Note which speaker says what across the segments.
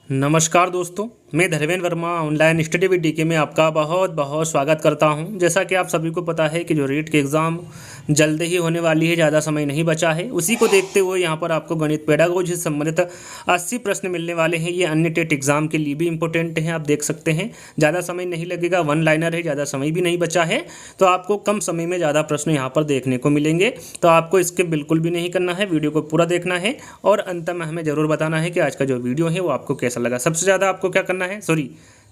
Speaker 1: नमस्कार दोस्तों, मैं Dharmendra Verma online study with DK में आपका बहुत बहुत स्वागत करता हूं। जैसा कि आप सभी को पता है कि जो रीट की एग्ज़ाम जल्द ही होने वाली है, ज़्यादा समय नहीं बचा है। उसी को देखते हुए यहां पर आपको गणित पेडागोजी से संबंधित 80 प्रश्न मिलने वाले हैं। ये अन्य टेट एग्ज़ाम के लिए भी इंपॉर्टेंट हैं, आप देख सकते हैं। ज़्यादा समय नहीं लगेगा, वन लाइनर है, ज़्यादा समय भी नहीं बचा है, तो आपको कम समय में ज़्यादा प्रश्न यहाँ पर देखने को मिलेंगे। तो आपको स्किप बिल्कुल भी नहीं करना है, वीडियो को पूरा देखना है और अंत में हमें ज़रूर बताना है कि आज का जो वीडियो है वो आपको कैसा लगा। सबसे ज़्यादा आपको क्या करना है,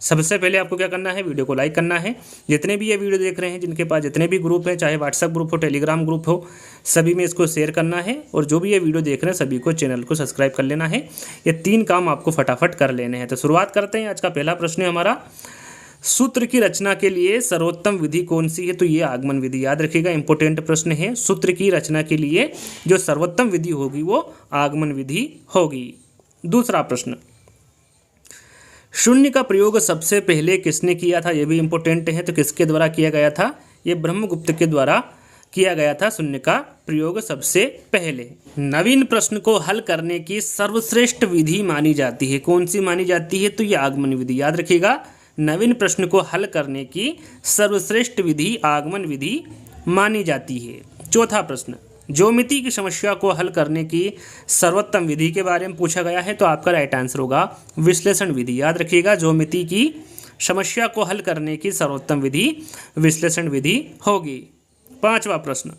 Speaker 1: सबसे पहले आपको क्या करना है, वीडियो को लाइक करना है। जितने भी ये वीडियो देख रहे हैं, जिनके पास जितने भी ग्रुप हैं, चाहे व्हाट्सएप ग्रुप हो, टेलीग्राम ग्रुप हो, सभी में इसको शेयर करना है। और जो भी ये वीडियो देख रहे हैं सभी को चैनल को सब्सक्राइब कर लेना है। ये 3 काम आपको फटाफट कर लेने हैं। तो शुरुआत करते हैं। आज का पहला प्रश्न है हमारा, सूत्र की रचना के लिए सर्वोत्तम विधि कौन सी है? तो ये आगमन विधि, याद रखिएगा, इंपॉर्टेंट प्रश्न है। सूत्र की रचना के लिए जो सर्वोत्तम विधि होगी वो आगमन विधि होगी। दूसरा प्रश्न, शून्य का प्रयोग सबसे पहले किसने किया था? ये भी इंपॉर्टेंट है। तो किसके द्वारा किया गया था? ये ब्रह्मगुप्त के द्वारा किया गया था शून्य का प्रयोग सबसे पहले। नवीन प्रश्न को हल करने की सर्वश्रेष्ठ विधि मानी जाती है, कौन सी मानी जाती है? तो ये आगमन विधि, याद रखिएगा। नवीन प्रश्न को हल करने की सर्वश्रेष्ठ विधि आगमन विधि मानी जाती है। चौथा प्रश्न, ज्योमिति की समस्या को हल करने की सर्वोत्तम विधि के बारे में पूछा गया है। तो आपका राइट आंसर होगा विश्लेषण विधि, याद रखिएगा। ज्योमिति की समस्या को हल करने की सर्वोत्तम विधि विश्लेषण विधि होगी। पांचवा प्रश्न,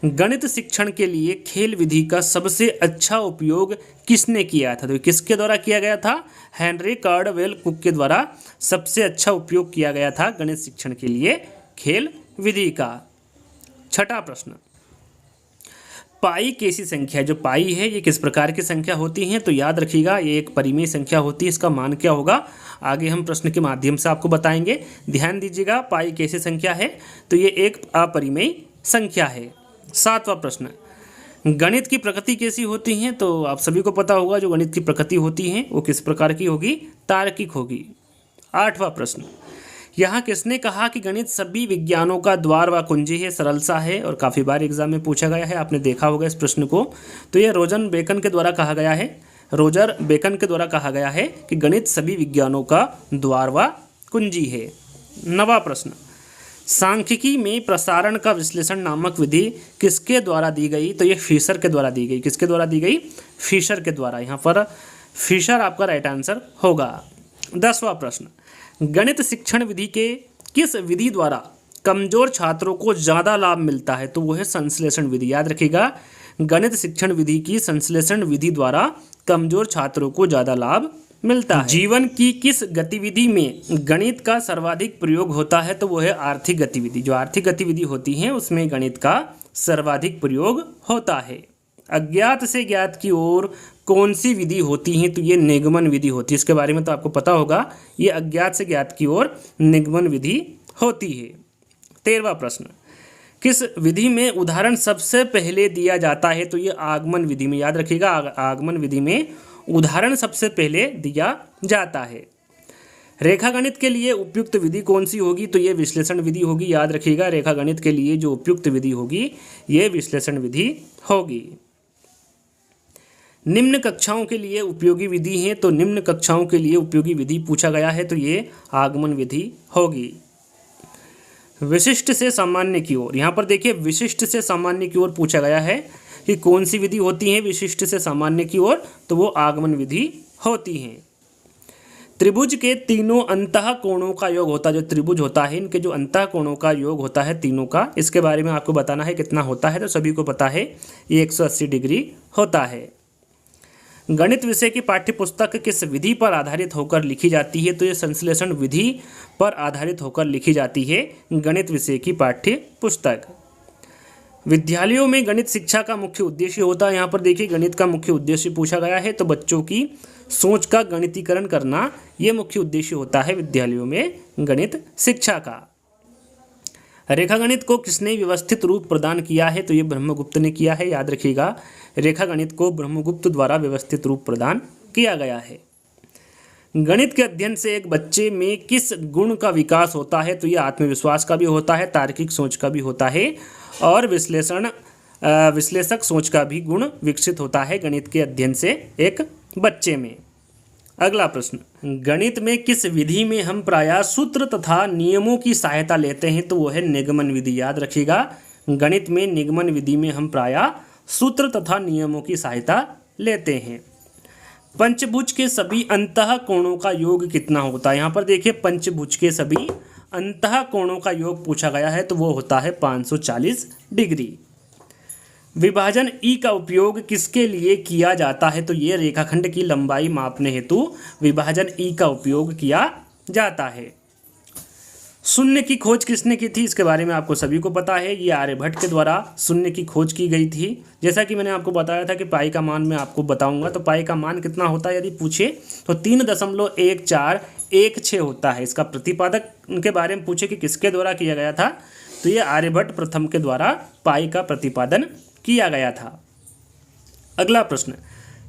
Speaker 1: गणित शिक्षण के लिए खेल विधि का सबसे अच्छा उपयोग किसने किया था? तो किसके द्वारा किया गया था? हेनरी कार्डवेल कुक के द्वारा सबसे अच्छा उपयोग किया गया था गणित शिक्षण के लिए खेल विधि का। छठा प्रश्न, पाई कैसी संख्या? जो पाई है ये किस प्रकार की संख्या होती है? तो याद रखिएगा, ये एक परिमेय संख्या होती है। इसका मान क्या होगा आगे हम प्रश्न के माध्यम से आपको बताएंगे। ध्यान दीजिएगा, पाई कैसी संख्या है? तो ये एक अपरिमेय संख्या है। सातवां प्रश्न, गणित की प्रकृति कैसी होती है? तो आप सभी को पता होगा जो गणित की प्रकृति होती है वो किस प्रकार की होगी? तार्किक होगी। आठवां प्रश्न, यहाँ किसने कहा कि गणित सभी विज्ञानों का द्वार व कुंजी है? सरल सा है और काफ़ी बार एग्जाम में पूछा गया है, आपने देखा होगा इस प्रश्न को। तो ये रोजर बेकन के द्वारा कहा गया है, रोजर बेकन के द्वारा कहा गया है कि गणित सभी विज्ञानों का द्वार व कुंजी है। नवा प्रश्न, सांख्यिकी में प्रसारण का विश्लेषण नामक विधि किसके द्वारा दी गई? तो ये फिशर के द्वारा दी गई। किसके द्वारा दी गई? फिशर के द्वारा। यहाँ पर फिशर आपका राइट आंसर होगा। 10वां प्रश्न, गणित शिक्षण विधि के किस विधि द्वारा कमजोर छात्रों को ज़्यादा लाभ मिलता है? तो वो है संश्लेषण विधि, याद रखिएगा। गणित शिक्षण विधि की संश्लेषण विधि द्वारा कमजोर छात्रों को ज़्यादा लाभ मिलता है। जीवन की किस गतिविधि में गणित का सर्वाधिक प्रयोग होता है? तो वो है आर्थिक गतिविधि। जो आर्थिक गतिविधि होती है उसमें गणित का सर्वाधिक प्रयोग होता है। अज्ञात से ज्ञात की ओर कौन सी विधि होती है? तो ये निगमन विधि होती है। इसके बारे में तो आपको पता होगा, ये अज्ञात से ज्ञात की ओर निगमन विधि होती है। 13वां प्रश्न, किस विधि में उदाहरण सबसे पहले दिया जाता है? तो ये आगमन विधि में, याद रखिएगा। आगमन विधि में उदाहरण सबसे पहले दिया जाता है। रेखागणित के लिए उपयुक्त विधि कौन सी होगी? तो ये विश्लेषण विधि होगी, याद रखिएगा। रेखागणित के लिए जो उपयुक्त विधि होगी ये विश्लेषण विधि होगी। निम्न कक्षाओं के लिए उपयोगी विधि है, तो निम्न कक्षाओं के लिए उपयोगी विधि पूछा गया है तो ये आगमन विधि होगी। विशिष्ट से सामान्य की ओर, यहाँ पर देखिए विशिष्ट से सामान्य की ओर पूछा गया है कि कौन सी विधि होती है विशिष्ट से सामान्य की ओर? तो वो आगमन विधि होती है। त्रिभुज के तीनों अंतः कोणों का योग होता है। जो त्रिभुज होता है इनके जो अंतः कोणों का योग होता है तीनों का, इसके बारे में आपको बताना है कितना होता है। तो सभी को पता है ये 180 डिग्री होता है। गणित विषय की पाठ्य पुस्तक किस विधि पर आधारित होकर लिखी जाती है? तो ये संश्लेषण विधि पर आधारित होकर लिखी जाती है गणित विषय की पाठ्य पुस्तक। विद्यालयों में गणित शिक्षा का मुख्य उद्देश्य होता है। यहाँ पर देखिए गणित का मुख्य उद्देश्य पूछा गया है, तो बच्चों की सोच का गणितीकरण करना ये मुख्य उद्देश्य होता है विद्यालयों में गणित शिक्षा का। रेखागणित को किसने व्यवस्थित रूप प्रदान किया है? तो ये ब्रह्मगुप्त ने किया है, याद रखिएगा। रेखागणित को ब्रह्मगुप्त द्वारा व्यवस्थित रूप प्रदान किया गया है। गणित के अध्ययन से एक बच्चे में किस गुण का विकास होता है? तो ये आत्मविश्वास का भी होता है, तार्किक सोच का भी होता है और विश्लेषक सोच का भी गुण विकसित होता है गणित के अध्ययन से एक बच्चे में। अगला प्रश्न, गणित में किस विधि में हम प्रायः सूत्र तथा नियमों की सहायता लेते हैं? तो वो है निगमन विधि। याद रखिएगा, गणित में निगमन विधि में हम प्रायः सूत्र तथा नियमों की सहायता लेते हैं। पंचभुज के सभी अंतः कोणों का योग कितना होता है? यहाँ पर देखिए, पंचभुज के सभी अंतः कोणों का योग पूछा गया है, तो वो होता है 540 डिग्री। विभाजन ई का उपयोग किसके लिए किया जाता है? तो ये रेखाखंड की लंबाई मापने हेतु विभाजन ई का उपयोग किया जाता है। शून्य की खोज किसने की थी? इसके बारे में आपको सभी को पता है, ये आर्यभट्ट के द्वारा शून्य की खोज की गई थी। जैसा कि मैंने आपको बताया था कि पाई का मान मैं आपको बताऊंगा, तो पाई का मान कितना होता है यदि पूछे तो 3.1416 होता है। इसका प्रतिपादक उनके बारे में पूछे कि किसके द्वारा किया गया था, तो ये आर्यभट्ट प्रथम के द्वारा पाई का प्रतिपादन किया गया था। अगला प्रश्न,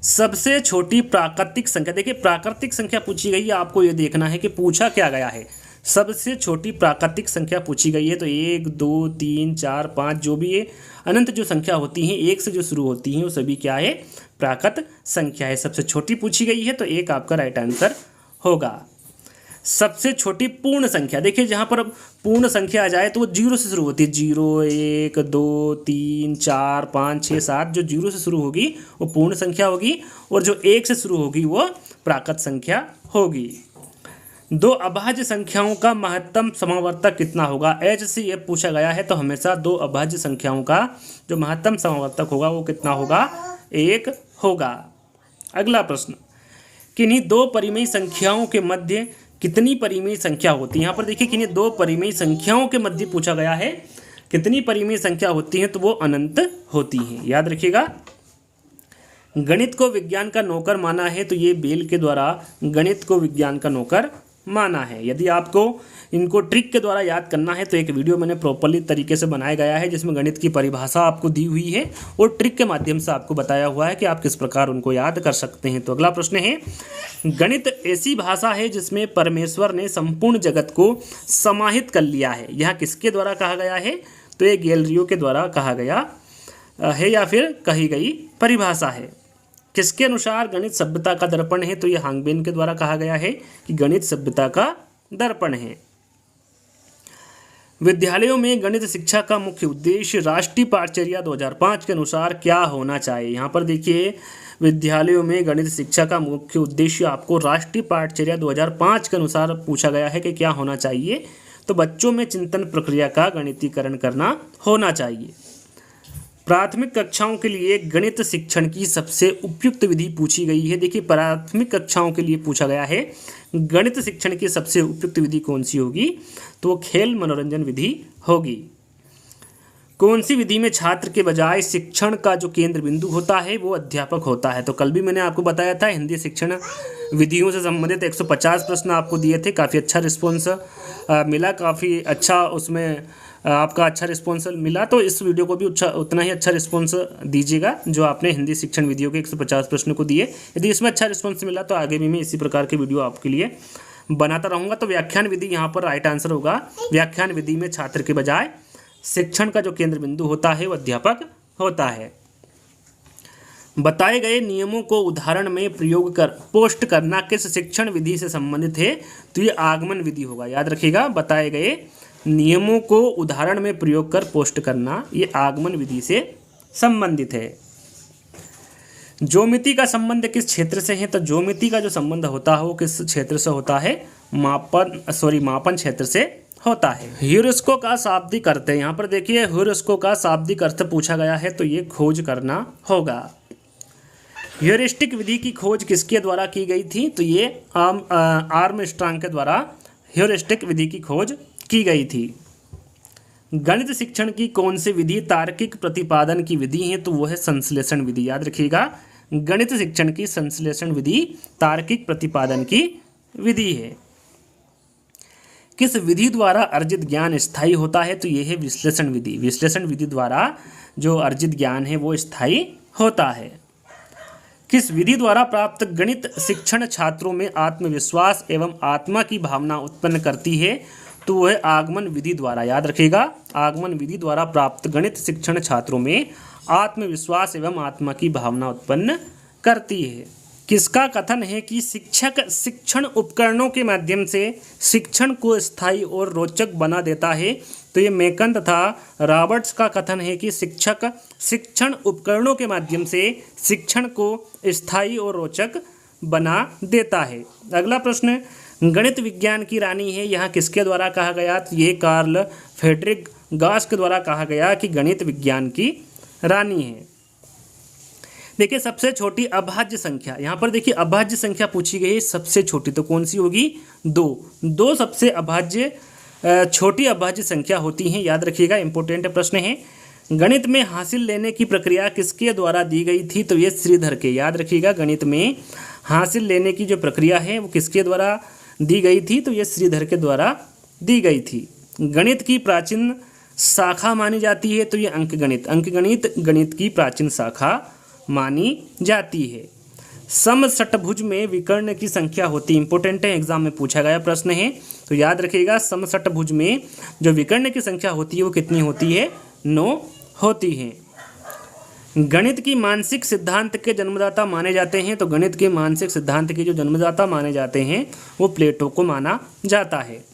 Speaker 1: सबसे छोटी प्राकृतिक संख्या। देखिए, प्राकृतिक संख्या पूछी गई है, आपको ये देखना है कि पूछा क्या गया है। सबसे छोटी प्राकृतिक संख्या पूछी गई है, तो 1 2 3 4 5 जो भी है अनंत जो संख्या होती हैं, एक से जो शुरू होती हैं, वो सभी क्या है? प्राकृत संख्या है। सबसे छोटी पूछी गई है, तो एक आपका राइट आंसर होगा। सबसे छोटी पूर्ण संख्या, देखिए जहाँ पर पूर्ण संख्या आ जाए तो वो 0 से शुरू होती है। 0 1 2 3 4 5 6 7 जो 0 से शुरू होगी वो पूर्ण संख्या होगी, और जो 1 से शुरू होगी वो प्राकृत संख्या होगी। दो अभाज्य संख्याओं का महत्तम समावर्तक कितना होगा? एच से ये पूछा गया है, तो हमेशा दो अभाज्य संख्याओं का जो महत्तम समावर्तक होगा वो कितना होगा? 1 होगा। अगला प्रश्न, किन्हीं दो परिमेय संख्याओं के मध्य कितनी परिमेय संख्या होती है? यहाँ पर देखिए, किन्हीं दो परिमेय संख्याओं के मध्य पूछा गया है, कितनी परिमेय संख्या होती है? तो वो अनंत होती है। याद रखिएगा। गणित को विज्ञान का नौकर माना है, तो ये बेल के द्वारा गणित को विज्ञान का नौकर माना है। यदि आपको इनको ट्रिक के द्वारा याद करना है, तो एक वीडियो मैंने प्रॉपर्ली तरीके से बनाया गया है, जिसमें गणित की परिभाषा आपको दी हुई है और ट्रिक के माध्यम से आपको बताया हुआ है कि आप किस प्रकार उनको याद कर सकते हैं। तो अगला प्रश्न है, गणित ऐसी भाषा है जिसमें परमेश्वर ने संपूर्ण जगत को समाहित कर लिया है। यह किसके द्वारा कहा गया है? तो ये गैलरियो के द्वारा कहा गया है या फिर कही गई परिभाषा है। किसके अनुसार गणित सभ्यता का दर्पण है? तो ये हांगबेन के द्वारा कहा गया है कि गणित सभ्यता का दर्पण है। विद्यालयों में गणित शिक्षा का मुख्य उद्देश्य राष्ट्रीय पाठचर्या 2005 के अनुसार क्या होना चाहिए? यहाँ पर देखिए, विद्यालयों में गणित शिक्षा का मुख्य उद्देश्य आपको राष्ट्रीय पाठचर्या 2005 के अनुसार पूछा गया है कि क्या होना चाहिए? तो बच्चों में चिंतन प्रक्रिया का गणितीकरण करना होना चाहिए। प्राथमिक कक्षाओं के लिए गणित शिक्षण की सबसे उपयुक्त विधि पूछी गई है। देखिए, प्राथमिक कक्षाओं के लिए पूछा गया है गणित शिक्षण की सबसे उपयुक्त विधि कौन सी होगी? तो वो खेल मनोरंजन विधि होगी। कौन सी विधि में छात्र के बजाय शिक्षण का जो केंद्र बिंदु होता है वो अध्यापक होता है? तो कल भी मैंने आपको बताया था, हिंदी शिक्षण विधियों से संबंधित 150 प्रश्न आपको दिए थे। काफ़ी अच्छा रिस्पॉन्स मिला, काफ़ी अच्छा उसमें आपका अच्छा रिस्पॉन्स मिला। तो इस वीडियो को भी उतना ही अच्छा रिस्पॉन्स दीजिएगा जो आपने हिंदी शिक्षण विधियों के 150 प्रश्न को दिए। यदि इसमें अच्छा रिस्पॉन्स मिला तो आगे भी मैं इसी प्रकार के वीडियो आपके लिए बनाता रहूँगा। तो व्याख्यान विधि यहाँ पर राइट आंसर होगा। व्याख्यान विधि में छात्र के बजाय शिक्षण का जो केंद्र बिंदु होता है वो अध्यापक होता है। बताए गए नियमों को उदाहरण में प्रयोग कर पोस्ट करना किस शिक्षण विधि से संबंधित है? तो ये आगमन विधि होगा। याद रखिएगा, बताए गए नियमों को उदाहरण में प्रयोग कर पोस्ट करना ये आगमन विधि से संबंधित है। ज्योमिति का संबंध किस क्षेत्र से है? तो ज्योमिति का जो संबंध होता है वो किस क्षेत्र से होता है? मापन क्षेत्र से होता है। ह्यूरिस्को का शाब्दिक अर्थ है। यहाँ पर देखिए, ह्यूरिस्को का शाब्दिक अर्थ पूछा गया है, तो ये खोज करना होगा। ह्यूरिस्टिक विधि की खोज किसके द्वारा की गई थी? तो ये आर्मस्ट्रांग के द्वारा ह्यूरिस्टिक विधि की खोज की गई थी। गणित शिक्षण की कौन सी विधि तार्किक प्रतिपादन की विधि है? तो वो है संश्लेषण विधि। याद रखिएगा, गणित शिक्षण की संश्लेषण विधि तार्किक प्रतिपादन की विधि है। किस विधि द्वारा अर्जित ज्ञान स्थायी होता है? तो यह है विश्लेषण विधि। विश्लेषण विधि द्वारा जो अर्जित ज्ञान है वो स्थायी होता है। किस विधि द्वारा प्राप्त गणित शिक्षण छात्रों में आत्मविश्वास एवं आत्मा की भावना उत्पन्न करती है? तो वह आगमन विधि द्वारा। याद रखिएगा, आगमन विधि द्वारा प्राप्त गणित शिक्षण छात्रों में आत्मविश्वास एवं आत्मा की भावना उत्पन्न करती है। किसका कथन है कि शिक्षक शिक्षण उपकरणों के माध्यम से शिक्षण को स्थायी और रोचक बना देता है? तो ये मेकन तथा रॉबर्ट्स का कथन है कि शिक्षक शिक्षण उपकरणों के माध्यम से शिक्षण को स्थायी और रोचक बना देता है। अगला प्रश्न, गणित विज्ञान की रानी है, यहाँ किसके द्वारा कहा गया? तो ये कार्ल फ्रेडरिक गॉस के द्वारा कहा गया कि गणित विज्ञान की रानी है। देखिए सबसे छोटी अभाज्य संख्या, यहाँ पर देखिए अभाज्य संख्या पूछी गई है सबसे छोटी, तो कौन सी होगी? 2 सबसे अभाज्य छोटी अभाज्य संख्या होती हैं, याद रखिएगा, इंपॉर्टेंट प्रश्न है। गणित में हासिल लेने की प्रक्रिया किसके द्वारा दी गई थी? तो ये श्रीधर के, याद रखिएगा, गणित में हासिल लेने की जो प्रक्रिया है वो किसके द्वारा दी गई थी? तो ये श्रीधर के द्वारा दी गई थी। गणित की प्राचीन शाखा मानी जाती है, तो ये अंकगणित गणित की प्राचीन शाखा मानी जाती है। समषटभुज में विकर्ण की संख्या होती है, इंपॉर्टेंट है, एग्जाम में पूछा गया प्रश्न है, तो याद रखिएगा समषटभुज में जो विकर्ण की संख्या होती है वो कितनी होती है? 9 होती है। गणित की मानसिक सिद्धांत के जन्मदाता माने जाते हैं, तो गणित के मानसिक सिद्धांत के जो जन्मदाता माने जाते हैं वो प्लेटो को माना जाता है।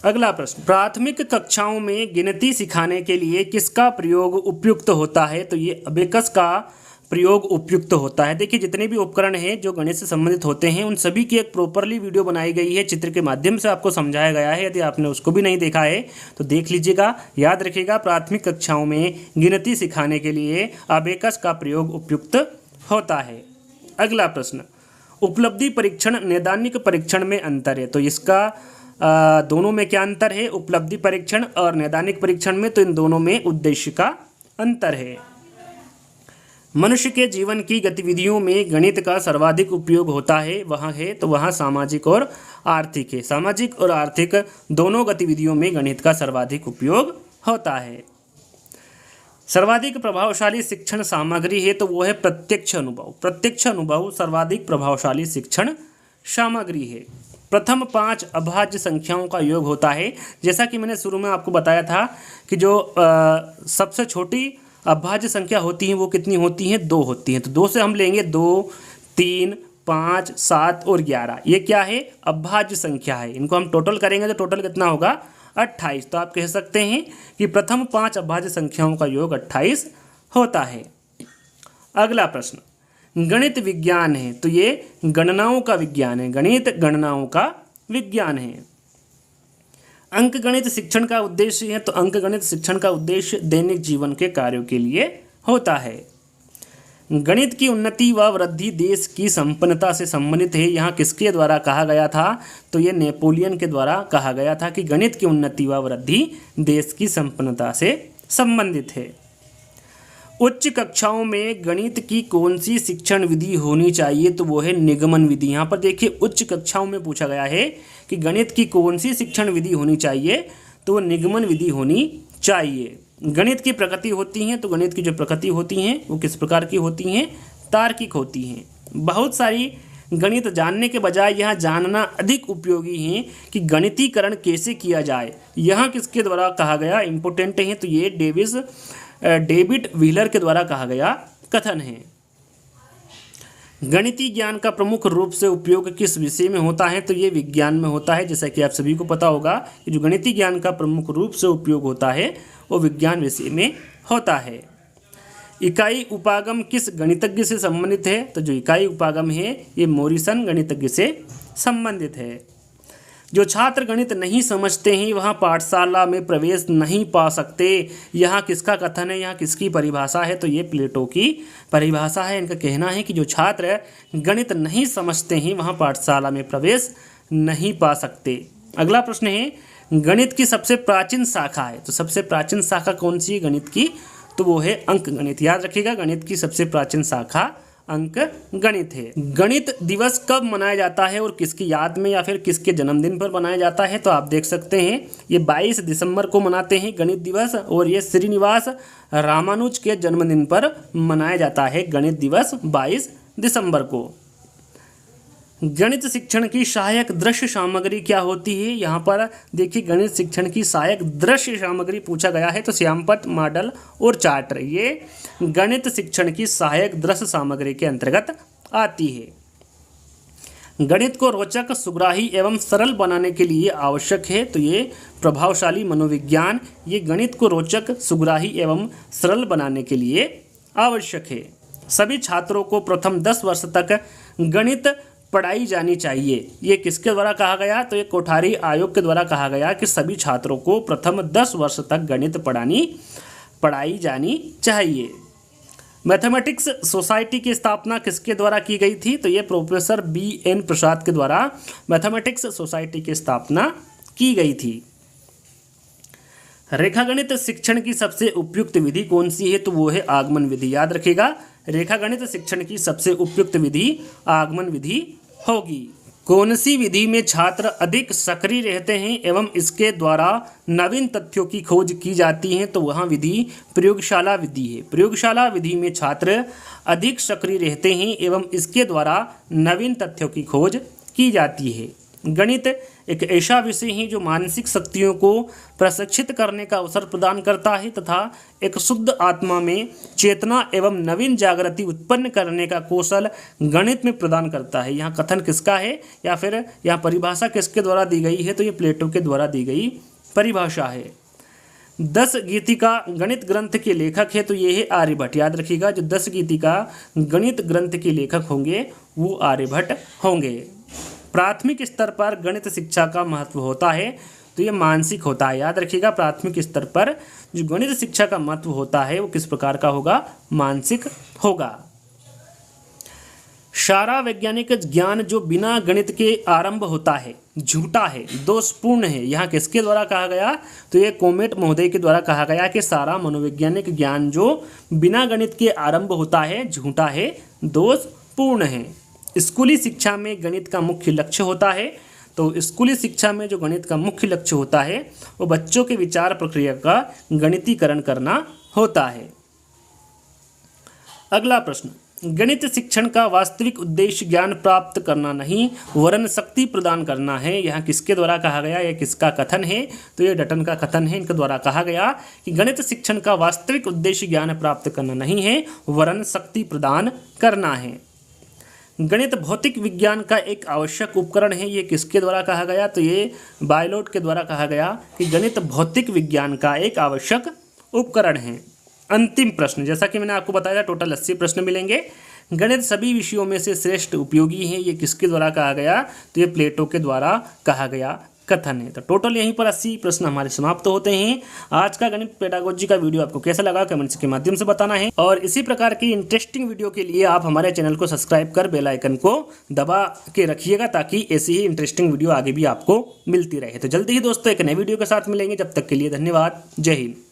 Speaker 1: अगला प्रश्न, प्राथमिक कक्षाओं में गिनती सिखाने के लिए किसका प्रयोग उपयुक्त होता है? तो ये अबेकस का प्रयोग उपयुक्त होता है। देखिए जितने भी उपकरण हैं जो गणित से संबंधित होते हैं उन सभी की एक प्रॉपरली वीडियो बनाई गई है, चित्र के माध्यम से आपको समझाया गया है। यदि आपने उसको भी नहीं देखा है तो देख लीजिएगा। याद रखिएगा प्राथमिक कक्षाओं में गिनती सिखाने के लिए अबेकस का प्रयोग उपयुक्त होता है। अगला प्रश्न, उपलब्धि परीक्षण नैदानिक परीक्षण में अंतर है, तो इसका दोनों में क्या अंतर है? उपलब्धि परीक्षण और नैदानिक परीक्षण में, तो इन दोनों में उद्देश्य का अंतर है। मनुष्य के जीवन की गतिविधियों में गणित का सर्वाधिक उपयोग होता है, वहाँ सामाजिक और आर्थिक है। सामाजिक और आर्थिक दोनों गतिविधियों में गणित का सर्वाधिक उपयोग होता है। सर्वाधिक प्रभावशाली शिक्षण सामग्री है, तो वो है प्रत्यक्ष अनुभव। प्रत्यक्ष अनुभव सर्वाधिक प्रभावशाली शिक्षण सामग्री है। प्रथम 5 अभाज्य संख्याओं का योग होता है। जैसा कि मैंने शुरू में आपको बताया था कि जो सबसे छोटी अभाज्य संख्या होती हैं वो कितनी होती हैं? 2 होती हैं। तो 2 से हम लेंगे 2, 3, 5, 7 और 11, ये क्या है? अभाज्य संख्या है। इनको हम टोटल करेंगे तो टोटल कितना होगा? 28। तो आप कह सकते हैं कि प्रथम 5 अभाज्य संख्याओं का योग 28 होता है। अगला प्रश्न, गणित विज्ञान है, तो ये गणनाओं का विज्ञान है। गणित गणनाओं का विज्ञान है। अंकगणित शिक्षण का उद्देश्य है, तो अंकगणित शिक्षण का उद्देश्य दैनिक जीवन के कार्यों के लिए होता है। गणित की उन्नति व वृद्धि देश की संपन्नता से संबंधित है, यहाँ किसके द्वारा कहा गया था? तो ये नेपोलियन के द्वारा कहा गया था कि गणित की उन्नति व वृद्धि देश की संपन्नता से संबंधित है। उच्च कक्षाओं में गणित की कौन सी शिक्षण विधि होनी चाहिए? तो वो है निगमन विधि। यहाँ पर देखिए उच्च कक्षाओं में पूछा गया है कि गणित की कौन सी शिक्षण विधि होनी चाहिए, तो वो निगमन विधि होनी चाहिए। गणित की प्रकृति होती हैं, तो गणित की जो प्रकृति होती हैं वो किस प्रकार की होती हैं? तार्किक होती हैं। बहुत सारी गणित जानने के बजाय यहाँ जानना अधिक उपयोगी है कि गणितीकरण कैसे किया जाए। यहाँ किसके द्वारा कहा गया? इंपॉर्टेंट है, तो ये डेविड व्हीलर के द्वारा कहा गया कथन है। गणितीय ज्ञान का प्रमुख रूप से उपयोग किस विषय में होता है? तो ये विज्ञान में होता है। जैसा कि आप सभी को पता होगा कि जो गणितीय ज्ञान का प्रमुख रूप से उपयोग होता है वो विज्ञान विषय में होता है। इकाई उपागम किस गणितज्ञ से संबंधित है? तो जो इकाई उपागम है ये मोरिसन गणितज्ञ से संबंधित है। जो छात्र गणित नहीं समझते हैं वहाँ पाठशाला में प्रवेश नहीं पा सकते, यहाँ किसका कथन है? यहाँ किसकी परिभाषा है? तो ये प्लेटो की परिभाषा है। इनका कहना है कि जो छात्र गणित नहीं समझते हैं वहाँ पाठशाला में प्रवेश नहीं पा सकते। अगला प्रश्न है, गणित की सबसे प्राचीन शाखा है, तो सबसे प्राचीन शाखा कौन सी है गणित की? तो वो है अंक गणित। याद रखिएगा गणित की सबसे प्राचीन शाखा अंक गणित है। गणित दिवस कब मनाया जाता है और किसकी याद में या फिर किसके जन्मदिन पर मनाया जाता है? तो आप देख सकते हैं ये 22 दिसंबर को मनाते हैं गणित दिवस, और ये श्रीनिवास रामानुज के जन्मदिन पर मनाया जाता है गणित दिवस 22 दिसंबर को। गणित शिक्षण की सहायक दृश्य सामग्री क्या होती है? यहाँ पर देखिए गणित शिक्षण की सहायक दृश्य सामग्री पूछा गया है, तो श्यामपट्ट, मॉडल और चार्ट ये गणित शिक्षण की सहायक दृश्य सामग्री के अंतर्गत आती है। गणित को रोचक, सुग्राही एवं सरल बनाने के लिए आवश्यक है, तो ये प्रभावशाली मनोविज्ञान ये गणित को रोचक, सुग्राही एवं सरल बनाने के लिए आवश्यक है। सभी छात्रों को प्रथम 10 वर्ष तक गणित पढ़ाई जानी चाहिए। ये किसके द्वारा कहा गया? तो ये कोठारी आयोग के द्वारा कहा गया कि सभी छात्रों को प्रथम 10 वर्ष तक गणित पढ़ाई जानी चाहिए। मैथमेटिक्स सोसाइटी की स्थापना किसके द्वारा की गई थी? तो ये प्रोफेसर BN प्रसाद के द्वारा मैथमेटिक्स सोसाइटी की स्थापना की गई थी। रेखागणित शिक्षण की सबसे उपयुक्त विधि कौन सी है? तो वो है आगमन विधि। याद रखिएगा, रेखागणित शिक्षण की सबसे उपयुक्त विधि आगमन विधि होगी। कौन सी विधि में छात्र अधिक सक्रिय रहते हैं एवं इसके द्वारा नवीन तथ्यों की खोज की जाती है? तो वह विधि प्रयोगशाला विधि है। प्रयोगशाला विधि में छात्र अधिक सक्रिय रहते हैं एवं इसके द्वारा नवीन तथ्यों की खोज की जाती है। गणित एक ऐसा विषय है जो मानसिक शक्तियों को प्रशिक्षित करने का अवसर प्रदान करता है तथा एक शुद्ध आत्मा में चेतना एवं नवीन जागृति उत्पन्न करने का कौशल गणित में प्रदान करता है। यहाँ कथन किसका है या फिर यहाँ परिभाषा किसके द्वारा दी गई है? तो ये प्लेटो के द्वारा दी गई परिभाषा है। 10 गीतिका गणित ग्रंथ के लेखक है, तो ये है आर्यभट्ट। याद रखिएगा, जो 10 गीतिका गणित ग्रंथ के लेखक होंगे वो आर्यभट्ट होंगे। प्राथमिक स्तर पर गणित शिक्षा का महत्व होता है, तो ये मानसिक होता है। याद रखिएगा, प्राथमिक स्तर पर जो गणित शिक्षा का महत्व होता है वो किस प्रकार का होगा? मानसिक होगा। सारा वैज्ञानिक ज्ञान जो बिना गणित के आरंभ होता है झूठा है, दोषपूर्ण है। यहाँ किसके द्वारा कहा गया? तो ये कोमेट महोदय के द्वारा कहा गया कि सारा मनोवैज्ञानिक ज्ञान जो बिना गणित के आरंभ होता है झूठा है, दोषपूर्ण है। स्कूली शिक्षा में गणित का मुख्य लक्ष्य होता है, तो स्कूली शिक्षा में जो गणित का मुख्य लक्ष्य होता है वो बच्चों के विचार प्रक्रिया का गणितीकरण करना होता है। अगला प्रश्न, गणित शिक्षण का वास्तविक उद्देश्य ज्ञान प्राप्त करना नहीं वरन शक्ति प्रदान करना है। यहाँ किसके द्वारा कहा गया? यह किसका कथन है? तो ये डटन का कथन है। इनके द्वारा कहा गया कि गणित शिक्षण का वास्तविक उद्देश्य ज्ञान प्राप्त करना नहीं है वरन शक्ति प्रदान करना है। गणित भौतिक विज्ञान का एक आवश्यक उपकरण है, ये किसके द्वारा कहा गया? तो ये बायलोट के द्वारा कहा गया कि गणित भौतिक विज्ञान का एक आवश्यक उपकरण है। अंतिम प्रश्न, जैसा कि मैंने आपको बताया टोटल 80 प्रश्न मिलेंगे। गणित सभी विषयों में से श्रेष्ठ उपयोगी है, ये किसके द्वारा कहा गया? तो ये प्लेटो के द्वारा कहा गया कथन है। तो टोटल यहीं पर 80 प्रश्न हमारे समाप्त होते हैं। आज का गणित पेडागोजी का वीडियो आपको कैसा लगा कमेंट्स के माध्यम से बताना है, और इसी प्रकार की इंटरेस्टिंग वीडियो के लिए आप हमारे चैनल को सब्सक्राइब कर बेल आइकन को दबा के रखिएगा ताकि ऐसी ही इंटरेस्टिंग वीडियो आगे भी आपको मिलती रहे। तो जल्दी ही दोस्तों एक नए वीडियो के साथ मिलेंगे, जब तक के लिए धन्यवाद। जय हिंद।